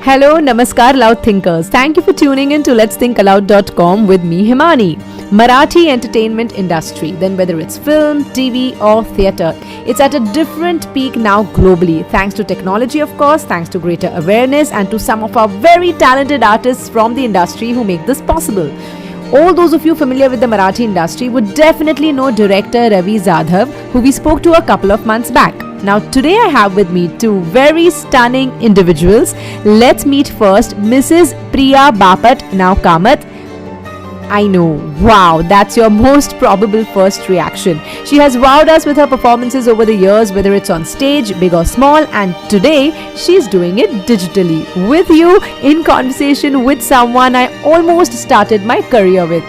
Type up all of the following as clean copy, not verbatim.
Hello, Namaskar Loud Thinkers. Thank you for tuning in to Let'sThinkAloud.com with me, Himani. Marathi entertainment industry, then whether it's film, TV or theatre, it's at a different peak now globally. Thanks to technology, of course, thanks to greater awareness and to some of our very talented artists from the industry who make this possible. All those of you familiar with the Marathi industry would definitely know director Ravi Jadhav, who we spoke to a couple of months back. Now today I have with me two very stunning individuals. Let's meet first Mrs. Priya Bapat, now Kamath. I know, wow, that's your most probable first reaction. She has wowed us with her performances over the years, whether it's on stage, big or small, and today she's doing it digitally with you in conversation with someone I almost started my career with.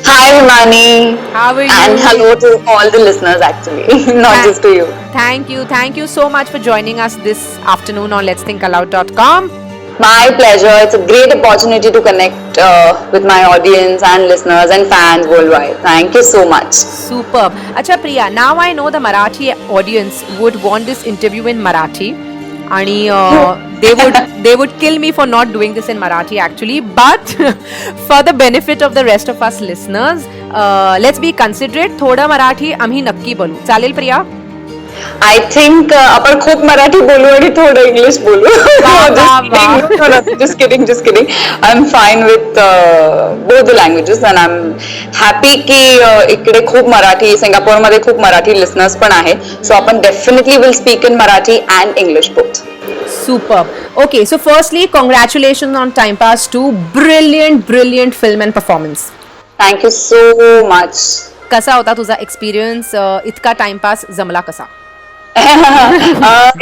Hi Himani. How are you? And hello to all the listeners actually, not just to you. Thank you so much for joining us this afternoon on Let'sThinkAloud.com. My pleasure. It's a great opportunity to connect with my audience and listeners and fans worldwide. Thank you so much. Superb. Acha Priya, now I know the Marathi audience would want this interview in Marathi. And they would kill me for not doing this in Marathi actually, but for the benefit of the rest of us listeners, let's be considerate. Thoda Marathi आम्ही नक्की बोलू. चालेल प्रिया? I think आपण खूप मराठी बोलू आणि थोडं English बोलू. Just kidding. I'm fine with both the languages and I'm happy की इकडे खूप मराठी, सिंगापूरमध्ये खूप मराठी listeners पण आहेत. So आपण definitely will speak in Marathi and English both. Superb. Okay, so firstly, congratulations on Time Pass 2. Brilliant film and performance. Thank you so much. कसा होता तुझा एक्सपिरियन्स? इतका टाइमपास जमला कसा?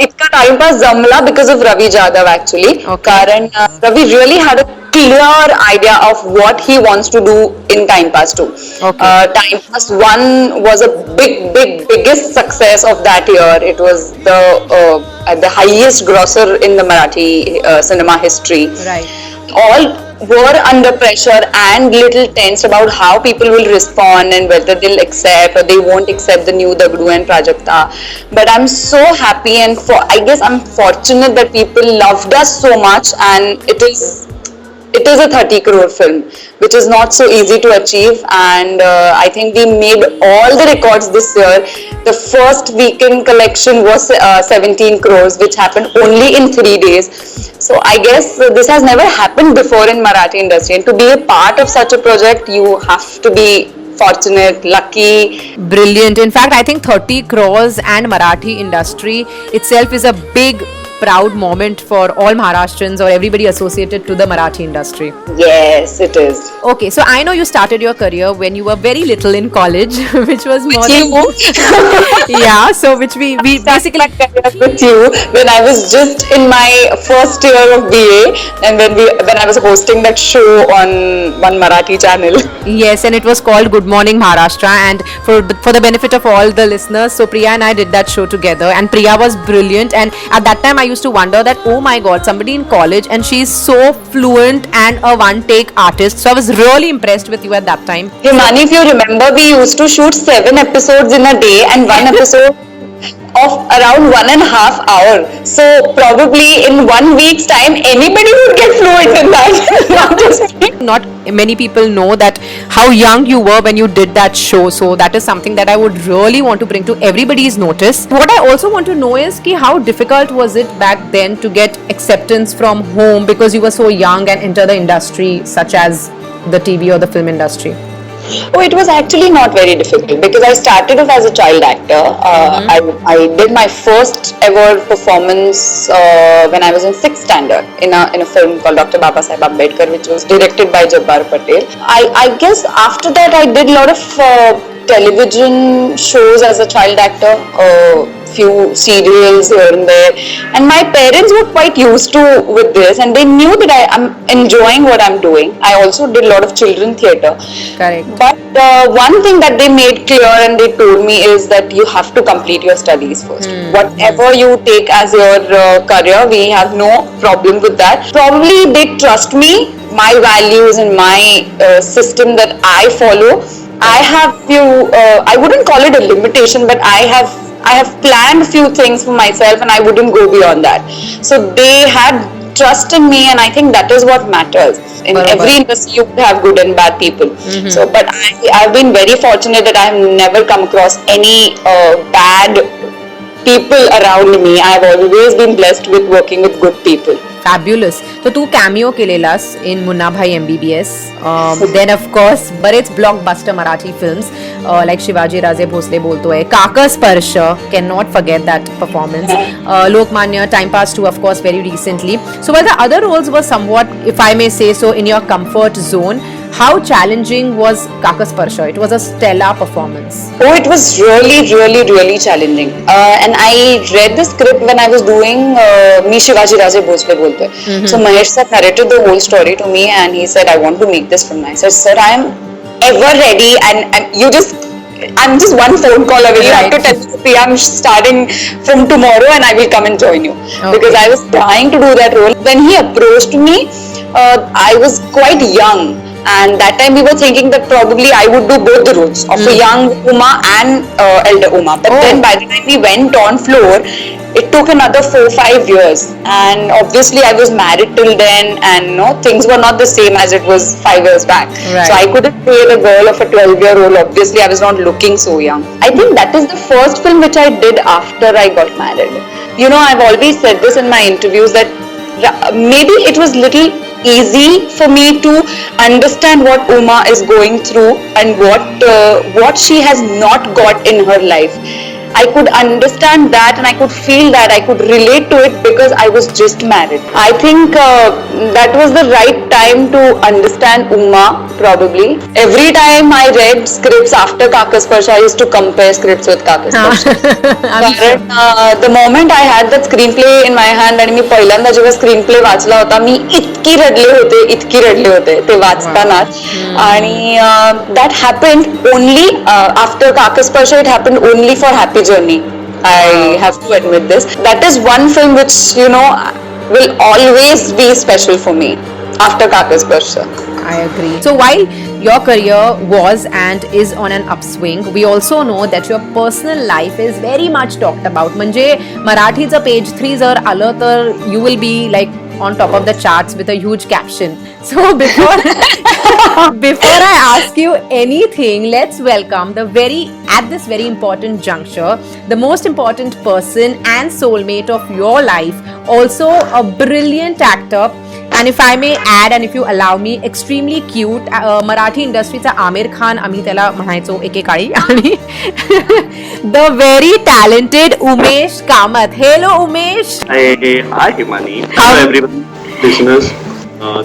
इतका टाइमपास जमला because of Ravi Jadhav actually. कारण Ravi really had a clear idea of what he wants to do in Time Pass 2. Time Pass 1 was a biggest success of that year. It was the highest grosser in the Marathi cinema history. Right. All were under pressure and little tense about how people will respond and whether they'll accept or they won't accept the new Dagdu and Prajakta. But I'm so happy and I guess I'm fortunate that people loved us so much, and it is a 30 crore film, which is not so easy to achieve, and I think we made all the records this year. The first weekend collection was 17 crores, which happened only in 3 days. So I guess this has never happened before in Marathi industry, and to be a part of such a project, you have to be fortunate, lucky. Brilliant. In fact, I think 30 crores and Marathi industry itself is a big proud moment for all Maharashtrians or everybody associated to the Marathi industry. Yes, it is. Okay, so I know you started your career when you were very little in college, which was more yeah, so which we basically with you when I was just in my first year of BA, and when I was hosting that show on one Marathi channel. Yes, and it was called Good Morning Maharashtra, and for the benefit of all the listeners, so Priya and I did that show together, and Priya was brilliant, and at that time I used to wonder that, oh my god, somebody in college and she's so fluent and a one-take artist. So I was really impressed with you at that time. Himani, if you remember, we used to shoot 7 episodes in a day and one episode of around 1.5 hours. So probably in 1 week's time, anybody would get fluent in that. Not just me. Not many people know that how young you were when you did that show. So that is something that I would really want to bring to everybody's notice. What I also want to know is how difficult was it back then to get acceptance from home because you were so young and enter the industry such as the TV or the film industry? Oh, it was actually not very difficult because I started off as a child actor. I did my first ever performance when I was in 6th standard in a film called Dr. Babasaheb Ambedkar, which was directed by Jabbar Patel. I guess after that I did a lot of television shows as a child actor, few serials here and there, and my parents were quite used to with this, and they knew that I am enjoying what I'm doing. I also did a lot of children theatre. Correct. But one thing that they made clear and they told me is that you have to complete your studies first. Whatever you take as your career, we have no problem with that. Probably they trust me, my values and my system that I follow. I have few, I wouldn't call it a limitation, but I have planned few things for myself and I wouldn't go beyond that. So they had trust in me, and I think that is what matters. In Barabar. every industry, you have good and bad people. So, but I've been very fortunate that I've never come across any bad people around me. I've always been blessed with working with good people. Fabulous. तर तू cameo केलेलास in Munnabhai MBBS. Then of course बरेच blockbuster Marathi films like Shivaji Raje Bhosale Boltoy, Kaksparsh, can not forget that performance, Lokmanya, time pass 2 of course very recently. So the other roles वर somewhat, if I may say so, in your comfort zone. How challenging was Kakasparsha? It was a stellar performance. Oh, it was really, really, really challenging. And I read the script when I was doing Me Shivaji Raje Bhosle Bolte. So Mahesh sir narrated the whole story to me, and he said, "I want to make this film." I said, "Sir, I am ever ready, and I'm just one phone call away. You have to tell me I'm starting from tomorrow, and I will come and join you." Because I was trying to do that role. When he approached me, I was quite young. And that time we were thinking that probably I would do both the roles of a young Uma and elder Uma. But then by the time we went on floor, it took another 4-5 years. And obviously I was married till then, and things were not the same as it was 5 years back. Right. So I couldn't play the girl of a 12-year-old. Obviously I was not looking so young. I think that is the first film which I did after I got married. I've always said this in my interviews that maybe it was little easy for me to understand what Uma is going through and what she has not got in her life. I could understand that, and I could feel that, I could relate to it because I was just married. I think that was the right time to understand Uma, probably. Every time I read scripts after Kakasparsha, I used to compare scripts with Kakasparsha. The moment I had that screenplay in my hand, and मी पहिल्यांदा जेव्हा screenplay वाचला होता, मी इतकी रडले होते ते वाचतानाच. आणि that happened only after Kakasparsha. It happened only for Happy Journey. I have to admit this. That is one film which will always be special for me after Kakasparsha. I agree. So while your career was and is on an upswing, we also know that your personal life is very much talked about. म्हणजे मराठीचं page 3 जर आलं तर you will be like on top of the charts with a huge caption. So before I ask you anything, let's welcome at this very important juncture, the most important person and soulmate of your life, also a brilliant actor, and if I may add, and if you allow me, extremely cute, Marathi इंडस्ट्रीचा Aamir Khan आम्ही त्याला म्हणायचो एकेकाळी, आणि the very talented Umesh Kamath. Hello Umesh. Hi Himani. Hello everyone, listeners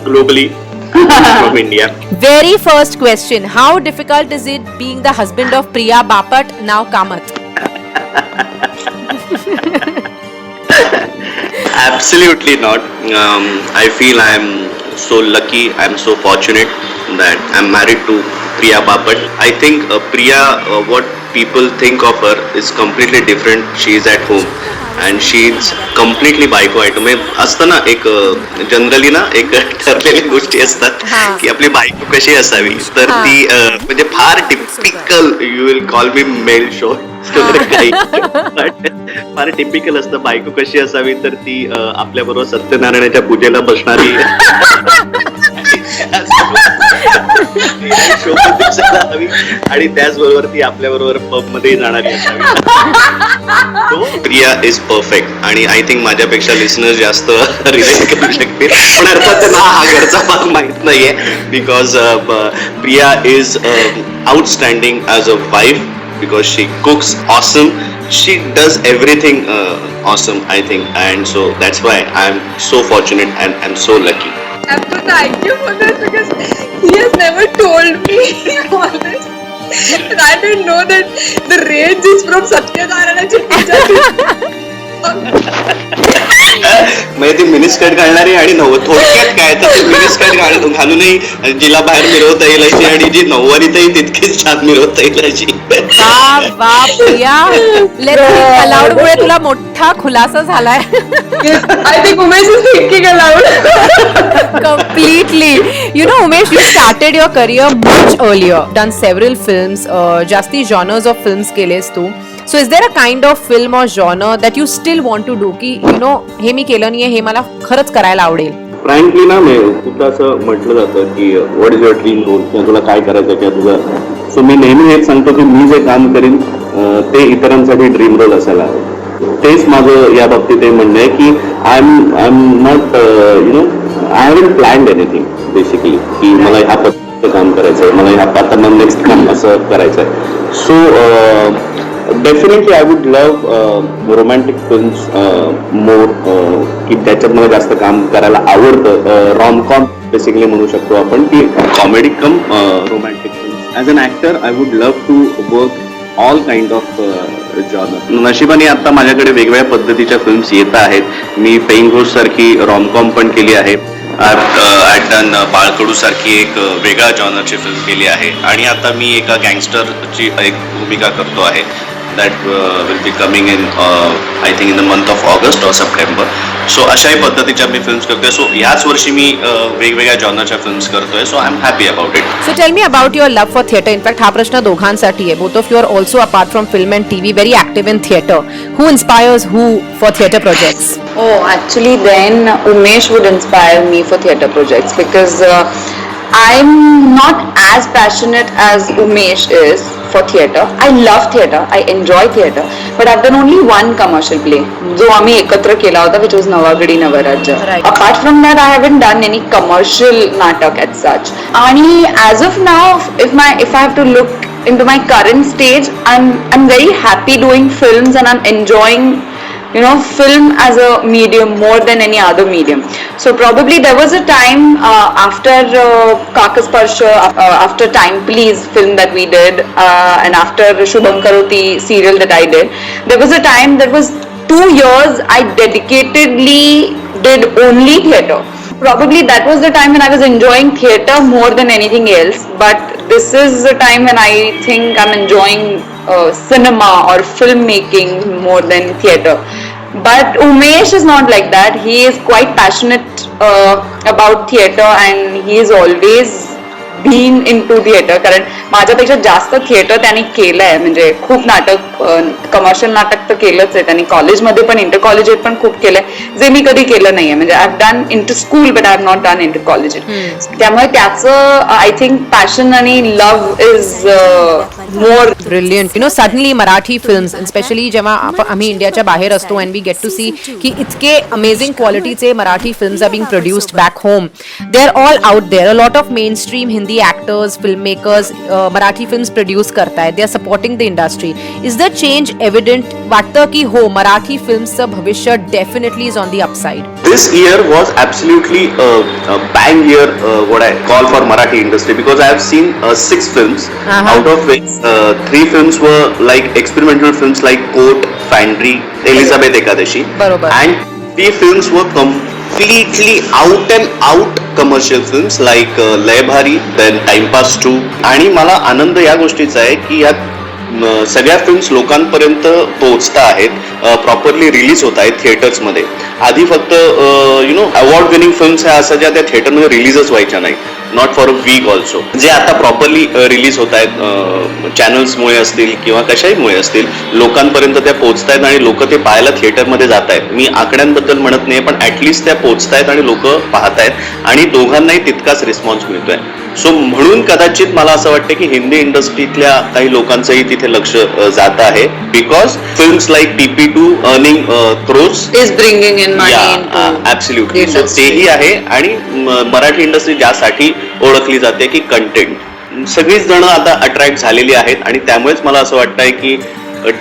globally from India. Very first question, how difficult is it being the husband of Priya Bapat, now Kamath? Absolutely not. I feel I'm so lucky, I'm so fortunate that I'm married to Priya Bapat. I think Priya, what people think of her is completely different. She is at home and she is completely बायको आहे. म्हणजे असतं ना एक generally ना एक ठरलेली गोष्टी असतात की आपली बायको कशी असावी, तर ती म्हणजे फार typical, you will call me male show, फार टिपिकल असतं बायको कशी असावी, तर ती आपल्या बरोबर सत्यनारायणाच्या पूजेला बसणारी, आणि त्याचबरोबर ती आपल्या बरोबर पब मध्ये जाणारी असावी. प्रिया इज परफेक्ट, आणि आय थिंक माझ्यापेक्षा लिसनर जास्त रिलेट करू शकतील, पण अर्थात त्यांना हा घरचा भाग माहित नाहीये, because Priya is outstanding as a wife, because she cooks awesome, she does everything awesome, I think, and so that's why I'm so fortunate and I'm so lucky. I have to thank you for this because he has never told me all this. And I didn't know that the range is from Satyanarayanaची पूजा. म्हणजे ती मिनिस्कर्ट घालणारी आणि थोडक्यात काय तर ती मिनिस्कर्ट घालूनही जिला बाहेर मिरवता येईल अशी, आणि जी नऊवारीतही तितकीच छान मिरवता येईल अशी. अलाउड मुळे तुला मोठा खुलासा झालाय. I think Umesh is thinking aloud. Completely. Umesh, you started your career much earlier, done several films, जास्ती genres of films केलेस तू. So is there a kind of film or genre that you still want to do की हे मी केलं नाहीये, हे मला खरंच करायला आवडेल? फ्रँकली ना मी खूपदा असं म्हटलं जातं की what is your dream role किंवा तुला काय करायचं किंवा तुझं. सो मी नेहमी हेच सांगतो की मी जे काम करीन ते इतरांसाठी ड्रीम रोल असायला हवं. तेच माझं या बाबतीत हे म्हणणं आहे की I am not I haven't planned anything basically की मला ह्या पद्धतीचं काम करायचं आहे, मला ह्या आता नेक्स्ट काम असं करायचं आहे. So definitely I would love romantic films more की त्याच्यात मला जास्त काम करायला आवडतं. रॉमकॉम बेसिकली म्हणू शकतो आपण की comedy cum romantic films. As an actor I would love to work all kind of genre. नशिबाने आता माझ्याकडे वेगवेगळ्या पद्धतीच्या फिल्म्स येत आहेत. मी पेइंग घोस्ट सारखी रॉमकॉम पण केली आहे. आय डन बाळकडू सारखी एक वेगळ्या जॉनरची फिल्म केली आहे आणि आता मी एका गँगस्टरची एक भूमिका करतो आहे. that will be coming in I think in the month of August or September. So अशाही पद्धतीच्या मी फिल्म्स करतोय. सो याच वर्षी मी वेगवेगळ्या जॉनरच्या फिल्म्स करतोय. So I am happy about it. So tell me about your love for theatre. In fact, हा प्रश्न दोघांसाठी आहे. Both of you are also apart from film and TV very active in theatre. Who inspires who for theatre projects? Oh, actually, then Umesh would inspire me for theatre projects because I'm not as passionate as Umesh is for theatre. I love theatre, I enjoy theatre, but I've done only one commercial play, जो आम्ही एकत्र केला होता, which was नवागडी नवराज्य. Right. Apart from that, I haven't done any commercial natak as such. आणि as of now, if I have to look into my current stage, I'm very happy doing films and I'm enjoying film as a medium more than any other medium. So probably there was a time after Kakasparsha, after Time Please film that we did, and after Shubham Karoti serial that I did, there was a time that was 2 years I dedicatedly did only theatre. Probably that was the time when I was enjoying theatre more than anything else, but this is the time when I think I'm enjoying cinema or filmmaking more than theatre. But Umesh is not like that. He is quite passionate about theatre and he is always been into theatre. कारण माझ्यापेक्षा जास्त theatre त्यांनी केलंय. म्हणजे खूप नाटक, commercial नाटक तर केलंच आहे त्यांनी. कॉलेजमध्ये पण, इंटर कॉलेजेट पण खूप केलंय, जे मी कधी केलं नाहीये. म्हणजे I have done inter school but I have not done inter collegiate. त्यामुळे त्याचं आय थिंक पॅशन आणि love is more brilliant. Suddenly Marathi films specially जेव्हा आम्ही इंडियाच्या बाहेर असतो and we get to see की इतके अमेझिंग क्वालिटीचे Marathi films are being produced back home. They are all out there. A lot of main stream Hindi actors, filmmakers, Marathi films produce करतायत. They are supporting the industry. Is the change evident? वाटतं की हो, मराठी फिल्म्सचं भविष्य definitely is on the upside. This year was absolutely a bang year, what I call for Marathi industry, because I have seen 6 films, out of which 3 films were like experimental films like Court, Fandry, Elizabeth Ekadashi, and 3 films were completely out and out commercial films like Lay Bhari, then Time Pass 2. आणि मला आनंद या गोष्टीचा आहे की या सगळ्या films लोकांपर्यंत पोहोचता आहेत, प्रॉपरली रिलीज होत आहेत थिएटर्समध्ये. आधी फक्त अवॉर्ड विनिंग फिल्म्स ह्या असं ज्या त्या थिएटरमध्ये रिलीजच व्हायच्या नाही, not for a week also, जे आता प्रॉपरली रिलीज होत आहेत चॅनल्समुळे असतील किंवा कशाहीमुळे असतील, लोकांपर्यंत त्या पोहोचत आहेत आणि लोक ते पाहायला थिएटरमध्ये जात आहेत. मी आकड्यांबद्दल म्हणत नाही, पण ऍटलिस्ट त्या पोहोचत आहेत आणि लोक पाहत आहेत आणि दोघांनाही तितकाच रिस्पॉन्स मिळतोय. सो म्हणून कदाचित मला असं वाटतं की हिंदी इंडस्ट्रीतल्या काही लोकांचंही तिथे लक्ष जात आहे, because films like PP2 earning crores is bringing in money. Absolutely. So तेही आहे आणि मराठी इंडस्ट्री ज्यासाठी ओळखली जाते की कंटेंट, सगळीच जण आता अट्रॅक्ट झालेली आहेत आणि त्यामुळेच मला असं वाटतंय की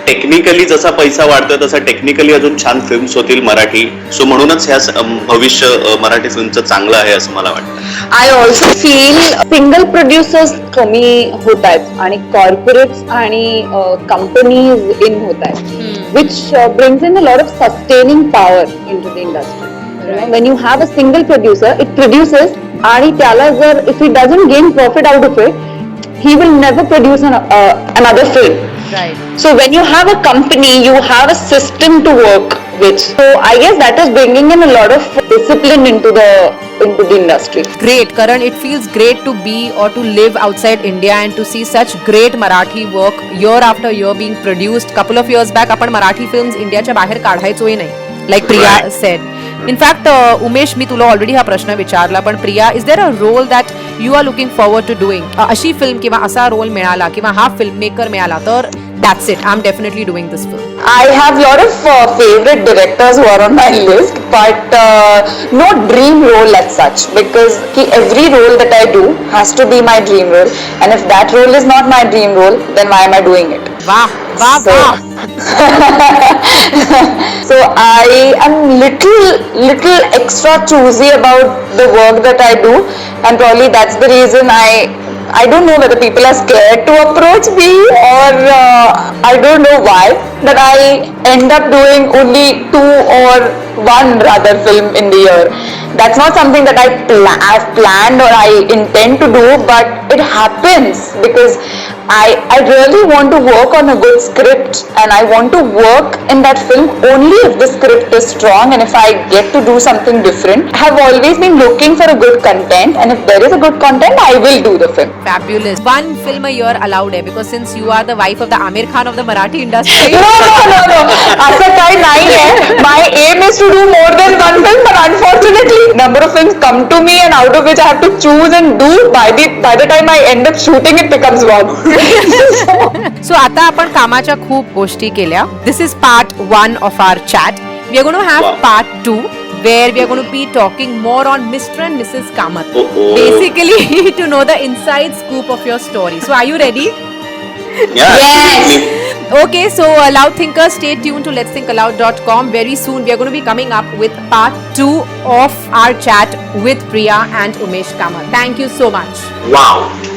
टेक्निकली जसा पैसा वाढतोय तसा टेक्निकली अजून छान फिल्म्स होतील मराठी. सो म्हणूनच ह्या भविष्य मराठी फिल्मचं चांगलं आहे असं मला वाटतं. I also feel single producers कमी होत आहेत आणि कॉर्पोरेट्स आणि कंपनीज इन होत आहेत, which brings in a lot of sustaining power into the industry. When you have a single producer, it produces आणि त्याला जर if it doesn't gain profit out of it, he will never produce another film. Right. So when you have a company, you have a system to work which. So I guess that is bringing in a lot of discipline into the industry. Great, Karan. It feels great to be or to live outside India and to see such great Marathi work year after year being produced. Couple of years back, आपण Marathi films इंडियाच्या बाहेर काढायचोही नाही. Like Priya said. In fact, Umesh, मी तुला already हा प्रश्न विचारला, पण Priya, is there a role that you are looking forward to doing? अशी फिल्म किंवा असा रोल मिळाला किंवा हा फिल्म मेकर मिळाला तर that's it, I'm definitely doing this film. I have a lot of favorite directors who are on my list, but no dream role as such, because every role that I do has to be my dream role, and if that role is not my dream role, then why am I doing it? Wow, wow, wow. So I am little extra choosy about the work that I do, and probably that's the reason I don't know whether people are scared to approach me or I don't know why, but I end up doing only 2 or 1 rather film in the year. That's not something that I've planned or I intend to do, but it happens because I really want to work on a good script, and I want to work in that film only if the script is strong and if I get to do something different. I have always been looking for a good content, and if there is a good content, I will do the film. Fabulous. 1 film a year allowed hai, because since you are the wife of the Amir Khan of the Marathi industry. No. Aisa kai nahi hai. My aim is to do more than 1 film, but unfortunately, number of films come to me, and out of which I have to choose and do. By the time I end up shooting, it becomes 1. So आता आपण कामाच्या खूप गोष्टी केल्या. This is part 1 of our chat. We are going to have part 2 where we are going to be talking more on Mr. and Mrs. Kamath. Basically to know the inside scoop of your story. So are you ready? Yeah, Yes. Okay, so Loud Thinkers, stay tuned to letsthinkaloud.com. Very soon we are going to be coming up with part 2 of our chat with Priya and Umesh Kamath. Thank you so much. wow.